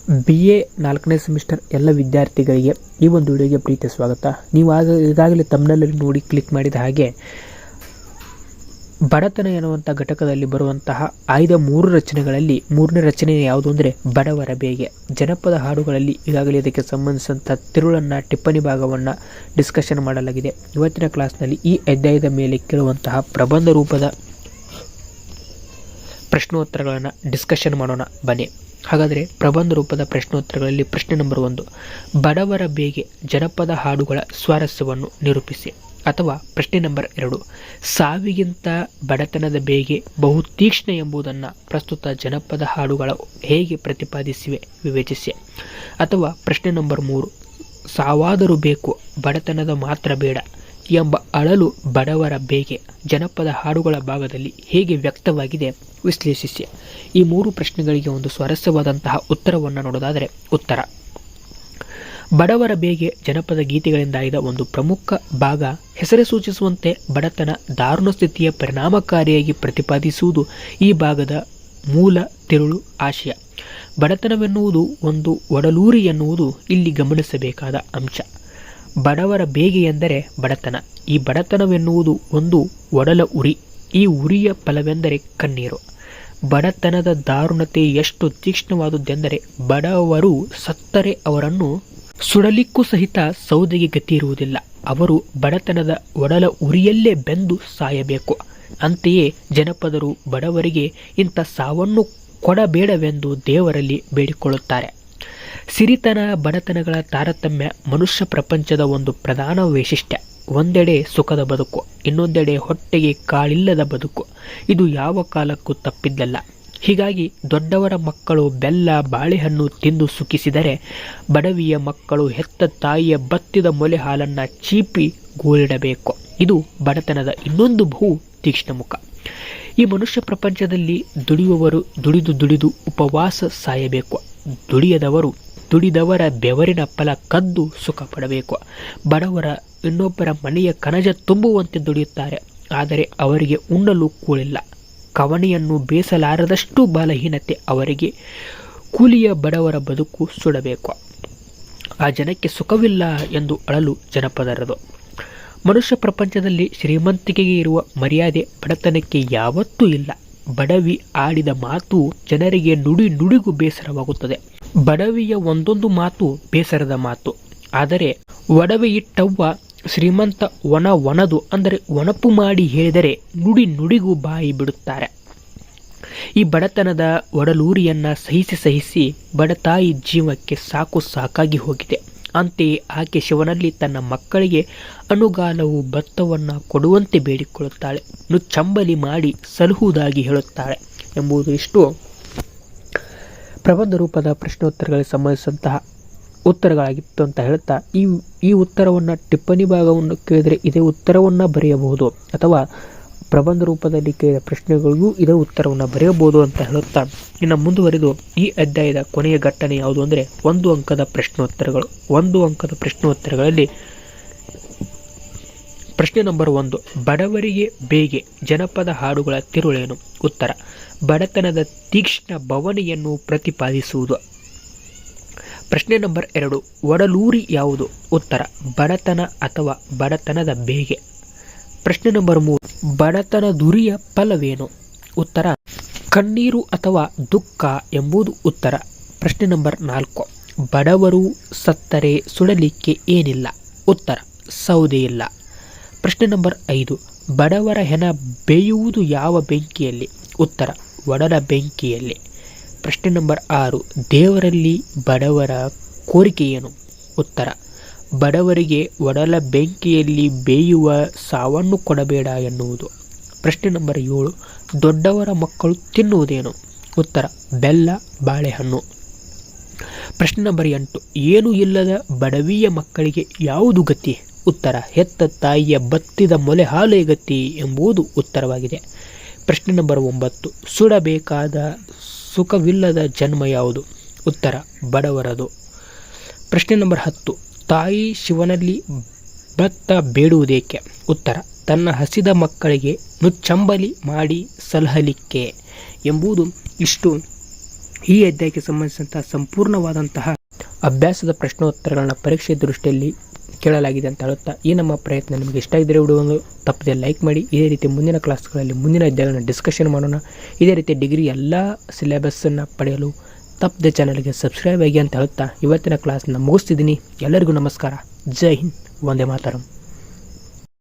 BA 4ನೇ semester ಎಲ್ಲ ವಿದ್ಯಾರ್ಥಿಗಳಿಗೆ ಈ ಒಂದು ವಿಡಿಯೋಗೆ ಪ್ರೀತಿಯ ಸ್ವಾಗತ. ನೀವು ಈಗಾಗಲೇ ತಮ್ಮನಲ್ಲಿ ನೋಡಿ ಕ್ಲಿಕ್ ಮಾಡಿದ ಹಾಗೆ ಬಡತನ ಎನ್ನುವಂಥ ಘಟಕದಲ್ಲಿ ಬರುವಂತಹ ಆಯ್ದ 3 ರಚನೆಗಳಲ್ಲಿ 3ನೇ ರಚನೆ ಯಾವುದು ಅಂದರೆ ಬಡವರ ಬೇಗೆ. ಜನಪದ ಹಾಡುಗಳಲ್ಲಿ ಈಗಾಗಲೇ ಇದಕ್ಕೆ ಸಂಬಂಧಿಸಿದಂಥ ತಿರುಳನ್ನು ಟಿಪ್ಪಣಿ ಭಾಗವನ್ನು ಡಿಸ್ಕಷನ್ ಮಾಡಲಾಗಿದೆ. ಇವತ್ತಿನ ಕ್ಲಾಸ್ನಲ್ಲಿ ಈ ಅಧ್ಯಾಯದ ಮೇಲೆ ಕೇಳುವಂತಹ ಪ್ರಬಂಧ ರೂಪದ ಪ್ರಶ್ನೋತ್ತರಗಳನ್ನು ಡಿಸ್ಕಷನ್ ಮಾಡೋಣ ಬನ್ನಿ. ಹಾಗಾದರೆ ಪ್ರಬಂಧ ರೂಪದ ಪ್ರಶ್ನೋತ್ತರಗಳಲ್ಲಿ ಪ್ರಶ್ನೆ ನಂಬರ್ 1, ಬಡವರ ಬೇಗೆ ಜನಪದ ಹಾಡುಗಳ ಸ್ವಾರಸ್ಯವನ್ನು ನಿರೂಪಿಸಿ. ಅಥವಾ ಪ್ರಶ್ನೆ ನಂಬರ್ 2, ಸಾವಿಗಿಂತ ಬಡತನದ ಬೇಗೆ ಬಹು ತೀಕ್ಷ್ಣ ಎಂಬುದನ್ನು ಪ್ರಸ್ತುತ ಜನಪದ ಹಾಡುಗಳ ಹೇಗೆ ಪ್ರತಿಪಾದಿಸಿವೆ ವಿವೇಚಿಸಿ. ಅಥವಾ ಪ್ರಶ್ನೆ ನಂಬರ್ 3, ಸಾವಾದರೂ ಬೇಕು ಬಡತನದ ಮಾತ್ರ ಬೇಡ ಎಂಬ ಅಳಲು ಬಡವರ ಬೇಗೆ ಜನಪದ ಹಾಡುಗಳ ಭಾಗದಲ್ಲಿ ಹೇಗೆ ವ್ಯಕ್ತವಾಗಿದೆ ವಿಶ್ಲೇಷಿಸಿ. ಈ 3 ಪ್ರಶ್ನೆಗಳಿಗೆ ಒಂದು ಸ್ವಾರಸ್ಯವಾದಂತಹ ಉತ್ತರವನ್ನು ನೋಡೋದಾದರೆ ಉತ್ತರ, ಬಡವರ ಬೇಗೆ ಜನಪದ ಗೀತೆಗಳಿಂದ ಆಯ್ದ ಒಂದು ಪ್ರಮುಖ ಭಾಗ. ಹೆಸರೇ ಸೂಚಿಸುವಂತೆ ಬಡತನ ದಾರುಣ ಸ್ಥಿತಿಯ ಪರಿಣಾಮಕಾರಿಯಾಗಿ ಪ್ರತಿಪಾದಿಸುವುದು ಈ ಭಾಗದ ಮೂಲ ತಿರುಳು ಆಶಯ. ಬಡತನವೆನ್ನುವುದು ಒಂದು ಒಡಲೂರಿ ಎನ್ನುವುದು ಇಲ್ಲಿ ಗಮನಿಸಬೇಕಾದ ಅಂಶ. ಬಡವರ ಬೇಗೆ ಎಂದರೆ ಬಡತನ. ಈ ಬಡತನವೆನ್ನುವುದು ಒಂದು ಒಡಲ ಉರಿ. ಈ ಉರಿಯ ಫಲವೆಂದರೆ ಕಣ್ಣೀರು. ಬಡತನದ ದಾರುಣತೆ ಎಷ್ಟು ತೀಕ್ಷ್ಣವಾದುದೆಂದರೆ ಬಡವರು ಸತ್ತರೆ ಅವರನ್ನು ಸುಡಲಿಕ್ಕೂ ಸಹಿತ ಸೌದೆಗೆ ಗತಿ ಇರುವುದಿಲ್ಲ. ಅವರು ಬಡತನದ ಒಡಲ ಉರಿಯಲ್ಲೇ ಬೆಂದು ಸಾಯಬೇಕು. ಅಂತೆಯೇ ಜನಪದರು ಬಡವರಿಗೆ ಇಂಥ ಸಾವನ್ನು ಕೊಡಬೇಡವೆಂದು ದೇವರಲ್ಲಿ ಬೇಡಿಕೊಳ್ಳುತ್ತಾರೆ. ಸಿರಿತನ ಬಡತನಗಳ ತಾರತಮ್ಯ ಮನುಷ್ಯ ಪ್ರಪಂಚದ ಒಂದು ಪ್ರಧಾನ ವೈಶಿಷ್ಟ್ಯ. ಒಂದೆಡೆ ಸುಖದ ಬದುಕು, ಇನ್ನೊಂದೆಡೆ ಹೊಟ್ಟೆಗೆ ಕಾಳಿಲ್ಲದ ಬದುಕು. ಇದು ಯಾವ ಕಾಲಕ್ಕೂ ತಪ್ಪಿದ್ದಲ್ಲ. ಹೀಗಾಗಿ ದೊಡ್ಡವರ ಮಕ್ಕಳು ಬೆಲ್ಲ ಬಾಳೆಹಣ್ಣು ತಿಂದು ಸುಖಿಸಿದರೆ ಬಡವಿಯ ಮಕ್ಕಳು ಹೆತ್ತ ತಾಯಿಯ ಬತ್ತಿದ ಮೊಲೆ ಹಾಲನ್ನು ಚೀಪಿ ಗೋಳಿಡಬೇಕು. ಇದು ಬಡತನದ ಇನ್ನೊಂದು ಬಹು ತೀಕ್ಷ್ಣ ಮುಖ. ಈ ಮನುಷ್ಯ ಪ್ರಪಂಚದಲ್ಲಿ ದುಡಿಯುವವರು ದುಡಿದು ಉಪವಾಸ ಸಾಯಬೇಕು. ದುಡಿದವರ ಬೆವರಿನ ಫಲ ಕದ್ದು ಸುಖ ಪಡಬೇಕು. ಬಡವರ ಇನ್ನೊಬ್ಬರ ಮನೆಯ ಕನಜ ತುಂಬುವಂತೆ ದುಡಿಯುತ್ತಾರೆ. ಆದರೆ ಅವರಿಗೆ ಉಣ್ಣಲು ಕೂಳಿಲ್ಲ. ಕವಣೆಯನ್ನು ಬೇಸಲಾರದಷ್ಟು ಬಲಹೀನತೆ ಅವರಿಗೆ. ಕೂಲಿಯ ಬಡವರ ಬದುಕು ಸುಡಬೇಕು. ಆ ಜನಕ್ಕೆ ಸುಖವಿಲ್ಲ ಎಂದು ಅಳಲು ಜನಪದರದು. ಮನುಷ್ಯ ಪ್ರಪಂಚದಲ್ಲಿ ಶ್ರೀಮಂತಿಕೆಗೆ ಇರುವ ಮರ್ಯಾದೆ ಬಡತನಕ್ಕೆ ಯಾವತ್ತೂ ಇಲ್ಲ. ಬಡವಿ ಆಡಿದ ಮಾತು ಜನರಿಗೆ ನುಡಿಗೂ ಬೇಸರವಾಗುತ್ತದೆ. ಬಡವಿಯ ಒಂದೊಂದು ಮಾತು ಬೇಸರದ ಮಾತು. ಆದರೆ ಒಡವೆ ಇಟ್ಟವ್ವ ಶ್ರೀಮಂತ ಒಣದು ಅಂದರೆ ಒಣಪು ಮಾಡಿ ಹೇಳಿದರೆ ನುಡಿಗೂ ಬಾಯಿ ಬಿಡುತ್ತಾರೆ. ಈ ಬಡತನದ ಒಡಲೂರಿಯನ್ನು ಸಹಿಸಿ ಬಡತಾಯಿ ಜೀವಕ್ಕೆ ಸಾಕಾಗಿ ಹೋಗಿದೆ. ಅಂತೆಯೇ ಆಕೆ ಶಿವನಲ್ಲಿ ತನ್ನ ಮಕ್ಕಳಿಗೆ ಅನುಗಾಲವು ಭತ್ತವನ್ನು ಕೊಡುವಂತೆ ಬೇಡಿಕೊಳ್ಳುತ್ತಾಳೆ. ನುಚ್ಚಂಬಲಿ ಮಾಡಿ ಸಲಹುವುದಾಗಿ ಹೇಳುತ್ತಾಳೆ ಎಂಬುದು ಇಷ್ಟು ಪ್ರಬಂಧ ರೂಪದ ಪ್ರಶ್ನೋತ್ತರಗಳಿಗೆ ಸಂಬಂಧಿಸಿದಂತಹ ಉತ್ತರಗಳಾಗಿತ್ತು ಅಂತ ಹೇಳ್ತಾ, ಈ ಉತ್ತರವನ್ನು ಟಿಪ್ಪಣಿ ಭಾಗವನ್ನು ಕೇಳಿದರೆ ಇದೇ ಉತ್ತರವನ್ನು ಬರೆಯಬಹುದು, ಅಥವಾ ಪ್ರಬಂಧ ರೂಪದಲ್ಲಿ ಕೇಳಿದ ಪ್ರಶ್ನೆಗಳಿಗೂ ಇದೇ ಉತ್ತರವನ್ನು ಬರೆಯಬಹುದು ಅಂತ ಹೇಳುತ್ತಾ, ಇನ್ನು ಮುಂದುವರೆದು ಈ ಅಧ್ಯಾಯದ ಕೊನೆಯ ಘಟ್ಟನೆ ಯಾವುದು ಅಂದರೆ 1 ಅಂಕದ ಪ್ರಶ್ನೋತ್ತರಗಳು. 1 ಅಂಕದ ಪ್ರಶ್ನೋತ್ತರಗಳಲ್ಲಿ ಪ್ರಶ್ನೆ ನಂಬರ್ 1, ಬಡವರಿಗೆ ಬೇಗೆ ಜನಪದ ಹಾಡುಗಳ ತಿರುಳೇನು? ಉತ್ತರ, ಬಡತನದ ತೀಕ್ಷ್ಣ ಭವನೆಯನ್ನು ಪ್ರತಿಪಾದಿಸುವುದು. ಪ್ರಶ್ನೆ ನಂಬರ್ 2, ಒಡಲೂರಿ ಯಾವುದು? ಉತ್ತರ, ಬಡತನ ಅಥವಾ ಬಡತನದ ಬೇಗೆ. ಪ್ರಶ್ನೆ ನಂಬರ್ 3, ಬಡತನ ದುರಿಯ ಫಲವೇನು? ಉತ್ತರ, ಕಣ್ಣೀರು ಅಥವಾ ದುಃಖ ಎಂಬುದು ಉತ್ತರ. ಪ್ರಶ್ನೆ ನಂಬರ್ 4, ಬಡವರು ಸತ್ತರೆ ಸುಡಲಿಕ್ಕೆ ಏನಿಲ್ಲ? ಉತ್ತರ, ಸೌದೆ ಇಲ್ಲ. ಪ್ರಶ್ನೆ ನಂಬರ್ 5, ಬಡವರ ಹೆಣ ಬೇಯುವುದು ಯಾವ ಬೆಂಕಿಯಲ್ಲಿ? ಉತ್ತರ, ಒಡಲ ಬೆಂಕಿಯಲ್ಲಿ. ಪ್ರಶ್ನೆ ನಂಬರ್ 6, ದೇವರಲ್ಲಿ ಬಡವರ ಕೋರಿಕೆ ಏನು? ಉತ್ತರ, ಬಡವರಿಗೆ ಒಡಲ ಬೆಂಕಿಯಲ್ಲಿ ಬೇಯುವ ಸಾವನ್ನು ಕೊಡಬೇಡ ಎನ್ನುವುದು. ಪ್ರಶ್ನೆ ನಂಬರ್ 7, ದೊಡ್ಡವರ ಮಕ್ಕಳು ತಿನ್ನುವುದೇನು? ಉತ್ತರ, ಬೆಲ್ಲ ಬಾಳೆಹಣ್ಣು. ಪ್ರಶ್ನೆ ನಂಬರ್ 8, ಏನೂ ಇಲ್ಲದ ಬಡವಿಯ ಮಕ್ಕಳಿಗೆ ಯಾವುದು ಗತಿ? ಉತ್ತರ, ಹೆತ್ತ ತಾಯಿಯ ಬತ್ತಿದ ಮೊಲೆ ಹಾಲೇ ಗತಿ ಎಂಬುದು ಉತ್ತರವಾಗಿದೆ. ಪ್ರಶ್ನೆ ನಂಬರ್ 9, ಸುಡಬೇಕಾದ ಸುಖವಿಲ್ಲದ ಜನ್ಮ ಯಾವುದು? ಉತ್ತರ, ಬಡವರದು. ಪ್ರಶ್ನೆ ನಂಬರ್ 10, ತಾಯಿ ಶಿವನಲ್ಲಿ ಭತ್ತ ಬೇಡುವುದೇಕೆ? ಉತ್ತರ, ತನ್ನ ಹಸಿದ ಮಕ್ಕಳಿಗೆ ನುಚ್ಚಂಬಲಿ ಮಾಡಿ ಸಲಹಲಿಕ್ಕೆ ಎಂಬುದು ಇಷ್ಟು ಈ ಅಧ್ಯಾಯಕ್ಕೆ ಸಂಬಂಧಿಸಿದಂತಹ ಸಂಪೂರ್ಣವಾದಂತಹ ಅಭ್ಯಾಸದ ಪ್ರಶ್ನೋತ್ತರಗಳನ್ನ ಪರೀಕ್ಷೆ ದೃಷ್ಟಿಯಲ್ಲಿ ಕೇಳಲಾಗಿದೆ ಅಂತ ಹೇಳುತ್ತಾ, ಈ ನಮ್ಮ ಪ್ರಯತ್ನ ನಿಮಗೆ ಇಷ್ಟ ಇದ್ದರೆ ವಿಡಿಯೋವನ್ನು ತಪ್ಪದೆ ಲೈಕ್ ಮಾಡಿ. ಇದೇ ರೀತಿ ಮುಂದಿನ ಕ್ಲಾಸ್ಗಳಲ್ಲಿ ಮುಂದಿನ ಅಧ್ಯಾಯಗಳನ್ನು ಡಿಸ್ಕಷನ್ ಮಾಡೋಣ. ಇದೇ ರೀತಿ ಡಿಗ್ರಿ ಎಲ್ಲ ಸಿಲೆಬಸ್ಸನ್ನು ಪಡೆಯಲು ತಪ್ಪದೆ ಚಾನಲ್ಗೆ ಸಬ್ಸ್ಕ್ರೈಬ್ ಆಗಿ ಅಂತ ಹೇಳುತ್ತಾ ಇವತ್ತಿನ ಕ್ಲಾಸ್ನ ಮುಗಿಸ್ತಿದ್ದೀನಿ. ಎಲ್ಲರಿಗೂ ನಮಸ್ಕಾರ. ಜೈ ಹಿಂದ್, ವಂದೇ ಮಾತರಂ.